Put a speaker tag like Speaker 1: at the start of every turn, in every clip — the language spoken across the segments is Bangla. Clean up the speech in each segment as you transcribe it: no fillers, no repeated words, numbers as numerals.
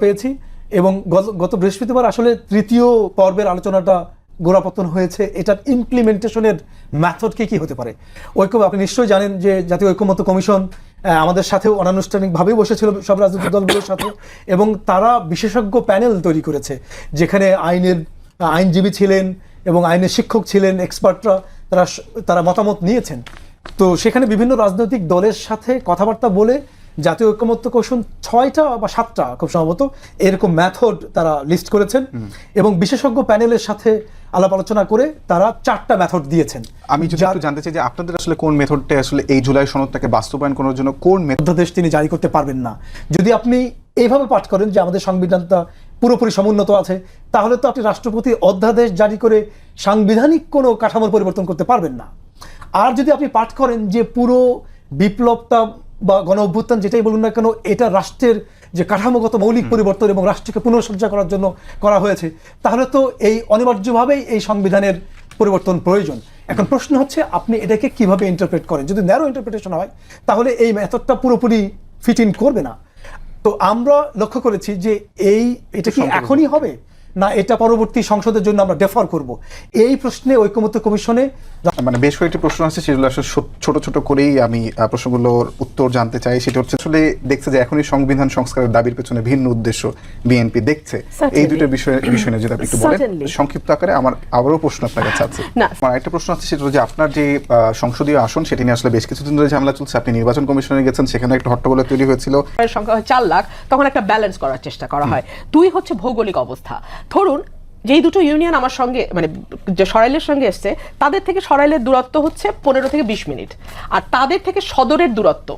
Speaker 1: পেয়েছি এবং গত বৃহস্পতিবার আসলে তৃতীয় পর্বের আলোচনাটা গোড়াপত্তন হয়েছে। এটার ইমপ্লিমেন্টেশনের মেথড কি হতে পারে? আপনি নিশ্চয়ই জানেন যে জাতীয় ঐকমত্য কমিশন আমাদের সাথেও অনানুষ্ঠানিকভাবেই বসেছিল সব রাজনৈতিক দলগুলোর সাথে, এবং তারা বিশেষজ্ঞ প্যানেল তৈরি করেছে যেখানে আইনজীবী ছিলেন এবং আইনের শিক্ষক ছিলেন, এক্সপার্টরা, তারা মতামত নিয়েছেন। তো সেখানে বিভিন্ন রাজনৈতিক দলের সাথে কথাবার্তা বলে জাতীয় ঐকমত্য কমিশন 6টা বা 7টা খুব সম্ভবত এরকম মেথড তারা লিস্ট করেছেন এবং বিশেষজ্ঞ প্যানেলের সাথে আলাপ আলোচনা করে তারা 4টা মেথড দিয়েছেন।
Speaker 2: আমি যদি একটু জানতে চাই যে আপনাদের আসলে কোন মেথডটা আসলে এই জুলাই সনদটাকে বাস্তবায়ন করার জন্য কোন
Speaker 1: অধ্যাদেশ তিনি জারি করতে পারবেন না। যদি আপনি এইভাবে পাঠ করেন যে আমাদের সংবিধানটা পুরোপুরি সমুন্নত আছে, তাহলে তো আপনি রাষ্ট্রপতি অধ্যাদেশ জারি করে সাংবিধানিক কোনো কাঠামোর পরিবর্তন করতে পারবেন না। আর যদি আপনি পাঠ করেন যে পুরো বিপ্লবটা বা গণ অভ্যুত্থান যেটাই বলুন না কেন, এটা রাষ্ট্রের যে কাঠামোগত মৌলিক পরিবর্তন এবং রাষ্ট্রকে পুনঃসজ্জা করার জন্য করা হয়েছে, তাহলে তো এই অনিবার্যভাবেই এই সংবিধানের পরিবর্তন প্রয়োজন। এখন প্রশ্ন হচ্ছে আপনি এটাকে কিভাবে ইন্টারপ্রেট করেন। যদি ন্যারো ইন্টারপ্রিটেশন হয় তাহলে এই মেথডটা পুরোপুরি ফিট ইন করবে না। তো আমরা লক্ষ্য করেছি যে এটা কি এখনই হবে না এটা পরবর্তী সংসদের জন্য আমরা ডেফার করব, এই প্রশ্নে ঐকমত্য কমিশনে
Speaker 2: মানে বেশ কয়েকটি প্রশ্ন আছে, সেগুলো আসলে ছোট ছোট করেই আমি প্রশ্নগুলোর উত্তর জানতে চাই। সেটা হচ্ছে আসলে দেখছে যে এখনই সংবিধান সংস্কারের দাবির পেছনে ভিন্ন উদ্দেশ্য বিএনপি দেখছে। এই দুটো বিষয় নিয়ে যদি আপনি একটু বলেন সংক্ষিপ্ত আকারে। আমার আবারও প্রশ্ন আপনার কাছে আছে। আমার একটা প্রশ্ন আছে, সেটা হচ্ছে আপনার যে সংসদীয় আসন সেটি নিয়ে আসলে বেশ কিছুদিন ধরে ঝামেলা চলছে। আপনি নির্বাচন কমিশনে গেছেন, সেখানে একটা হট্টগোল তৈরি হয়েছিল।
Speaker 3: সংখ্যা 4 লাখ, তখন একটা ব্যালেন্স করার চেষ্টা করা হয়। 2 হচ্ছে ভৌগোলিক অবস্থা। ধরুন যেই দুটো ইউনিয়ন আমার সঙ্গে মানে যে সরাইলের সঙ্গে এসছে, তাদের থেকে সরাইলের দূরত্ব হচ্ছে 15 থেকে 20 মিনিট, আর তাদের থেকে সদরের দূরত্ব,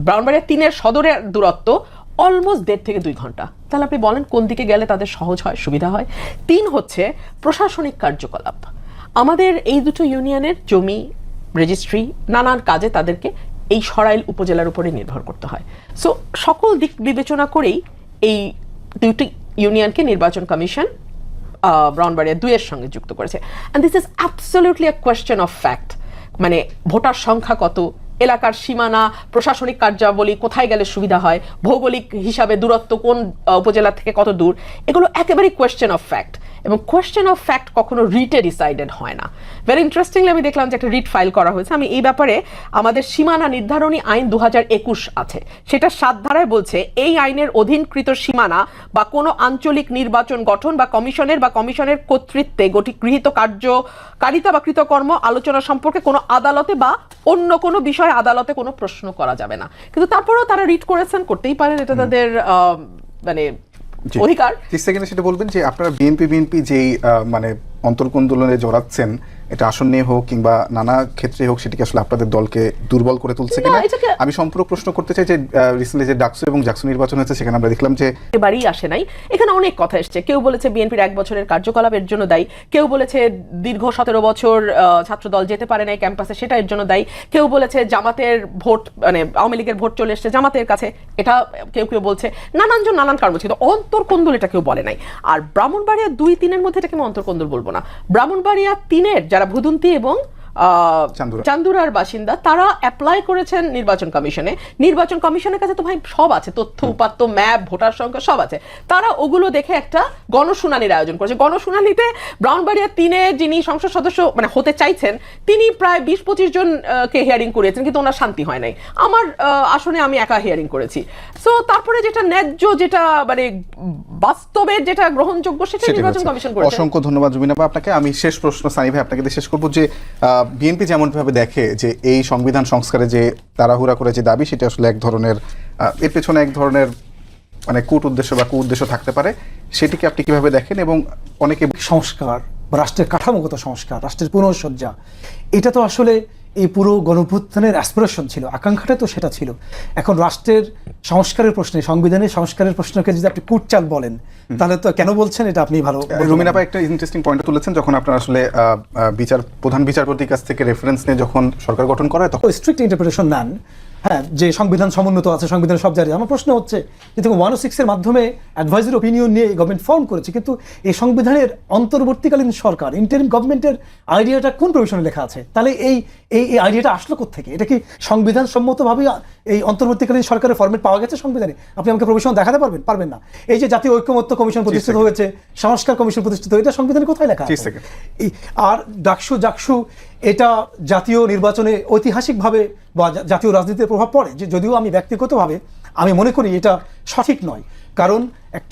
Speaker 3: ব্রাহ্মণবাড়িয়া 3-এর সদরের দূরত্ব অলমোস্ট 1.5 থেকে 2 ঘন্টা। তাহলে আপনি বলেন কোন দিকে গেলে তাদের সহজ হয়, সুবিধা হয়? 3 হচ্ছে প্রশাসনিক কার্যকলাপ। আমাদের এই দুটো ইউনিয়নের জমি রেজিস্ট্রি নানান কাজে তাদেরকে এই সরাইল উপজেলার উপরে নির্ভর করতে হয়। সো সকল দিক বিবেচনা করেই এই দুটি ইউনিয়নকে নির্বাচন কমিশন ব্রাহ্মণবাড়িয়া 2-এর সঙ্গে যুক্ত করেছে। And this is absolutely a question of fact. মানে ভোটার সংখ্যা কত, এলাকার সীমানা, প্রশাসনিক কার্যাবলী কোথায় গেলে সুবিধা হয়, ভৌগোলিক হিসাবে দূরত্ব কোন উপজেলা থেকে কত দূর, এগুলো একেবারেই কোয়েশ্চেন অফ ফ্যাক্ট। এবং কোয়েশ্চেন অফ ফ্যাক্ট কখনো রিটে ডিসাইডেড হয় না। ভেরি ইন্টারেস্টিংলি আমি দেখলাম যে একটা রিট ফাইল করা হয়েছে। আমি এই ব্যাপারে, আমাদের সীমানা নির্ধারণী আইন 2021 আছে, সেটা 7 ধারায় বলছে এই আইনের অধীনকৃত সীমানা বা কোনো আঞ্চলিক নির্বাচন গঠন বা কমিশনের কর্তৃত্বে গৃহীত কার্যকারিতা বা কৃতকর্ম আলোচনা সম্পর্কে কোনো আদালতে বা অন্য কোনো বিষয়ে আদালতে কোনো প্রশ্ন করা যাবে না। কিন্তু তারপরেও তারা রিট করেছেন, করতেই পারেন, এটা তাদের মানে অধিকার।
Speaker 2: সেটা বলবেন যে আপনারা বিএনপি যেই মানে অন্তর্কোন্দোলনে জড়াচ্ছেন, এটা আসন নিয়ে হোক কিংবা নানা ক্ষেত্রে হোক, সেটিকে আসলে আপনাদের দলকে দুর্বল করে তুলছে কিনা? আমি সম্পূর্ণ প্রশ্ন করতে চাই যে রিসেন্টলি যে ডাকসু এবং জাকসু নির্বাচন হয়েছে, সেখানে আমরা দেখলাম যে
Speaker 3: এবারই আসে নাই। এখানে অনেক কথা এসছে। কেউ বলেছে বিএনপির 1 বছরের কার্যকলাপের জন্য দায়ী, কেউ বলেছে দীর্ঘ 17 বছর ছাত্র দল যেতে পারে নাই ক্যাম্পাসে, সেটা এর জন্য দায়ী, কেউ বলেছে জামাতের ভোট, মানে আওয়ামী লীগের ভোট চলে এসছে জামাতের কাছে, এটা কেউ বলছে, নানানজন নানান কারণ বলছে। কিন্তু অন্তর্কোন্দল এটা কেউ বলে নাই। আর ব্রাহ্মণবাড়িয়া 2-3-এর মধ্যে এটাকে আমি অন্তর্কোন্দল বলবো না। ব্রাহ্মণবাড়িয়া 3-এর যারা ভুদুন্তি এবং চান্দুরার বাসিন্দা, তারা অ্যাপ্লাই করেছেন নির্বাচন কমিশনে। নির্বাচন কমিশনের কাছে তো ভাই সব আছে, তথ্য উপাত্ত, ম্যাপ, ভোটার সংখ্যা সব আছে। তারা ওগুলো দেখে একটা গণশুনানির আয়োজন করেছে। গণশুনানিতে ব্রাহ্মণবাড়িয়া 3-এ যিনি সংসদ সদস্য মানে হতে চাইছেন, তিনি প্রায় 20-25 জনকে হিয়ারিং করিয়েছেন, কিন্তু ওনার শান্তি হয় নাই। আমার আসনে আমি একা হিয়ারিং করেছি। সো তারপরে যেটা ন্যায্য, যেটা মানে বাস্তবে যেটা গ্রহণযোগ্য, সেটা নির্বাচন কমিশন করেছে।
Speaker 2: অসংখ্য ধন্যবাদ জুবিনা আপা আপনাকে। আমি শেষ প্রশ্ন সানি ভাই আপনাকে শেষ করবো যে বিএনপি যেমনভাবে দেখে যে এই সংবিধান সংস্কারে যে তাড়াহুড়া করে যে দাবি, সেটা আসলে এক ধরনের এর পেছনে এক ধরনের মানে কূট উদ্দেশ্য বা কুউদ্দেশ্য থাকতে পারে, সেটিকে আপনি কিভাবে দেখেন? এবং অনেকে
Speaker 1: সংস্কার বা রাষ্ট্রের কাঠামোগত সংস্কার, রাষ্ট্রের পুনঃসজ্জা, এটা তো আসলে এই পুরো গণঅভ্যুত্থানের অ্যাসপিরেশন ছিল, আকাঙ্ক্ষাটা তো সেটা ছিল। এখন রাষ্ট্রের সংস্কারের প্রশ্নে, সংবিধানের সংস্কারের প্রশ্নকে যদি আপনি কুটচাল বলেন, তাহলে তো কেন বলছেন এটা আপনি ভালো।
Speaker 2: রুমিনা ভাই একটা ইন্টারেস্টিং পয়েন্ট তুলেছেন, যখন আপনারা আসলে প্রধান বিচারপতির কাছ থেকে রেফারেন্স নিয়ে যখন সরকার গঠন করা হয়, তখন
Speaker 1: স্ট্রিক্ট ইন্টারপ্রিটেশন নেন, হ্যাঁ, যে সংবিধান সমুন্নত আছে, সংবিধানের সব জারি। আমার প্রশ্ন হচ্ছে যে 106-এর মাধ্যমে অ্যাডভাইজারি ওপিনিয়ন নিয়ে গভর্নমেন্ট ফর্ম করেছে, কিন্তু এই সংবিধানের অন্তর্বর্তীকালীন সরকার ইন্টারিম গভর্নমেন্টের আইডিয়াটা কোন প্রভিশনে লেখা আছে? তাহলে এই এই আইডিয়াটা আসলো কোত্থেকে? এটা কি সংবিধান সম্মতভাবে এই অন্তর্বর্তীকালীন সরকারের ফরম্যাট পাওয়া গেছে সংবিধানে? আপনি আমাকে প্রভিশন দেখাতে পারবেন না। এই যে জাতীয় ঐক্যমত্য কমিশন প্রতিষ্ঠিত হয়েছে, সংস্কার কমিশন প্রতিষ্ঠিত, এটা সংবিধানে কোথায় লেখা আছে? আর জাকসু এটা জাতীয় নির্বাচনে ঐতিহাসিকভাবে বা জাতীয় রাজনীতিতে প্রভাব পড়ে, যে যদিও আমি ব্যক্তিগতভাবে আমি মনে করি এটা সঠিক নয়, কারণ একটা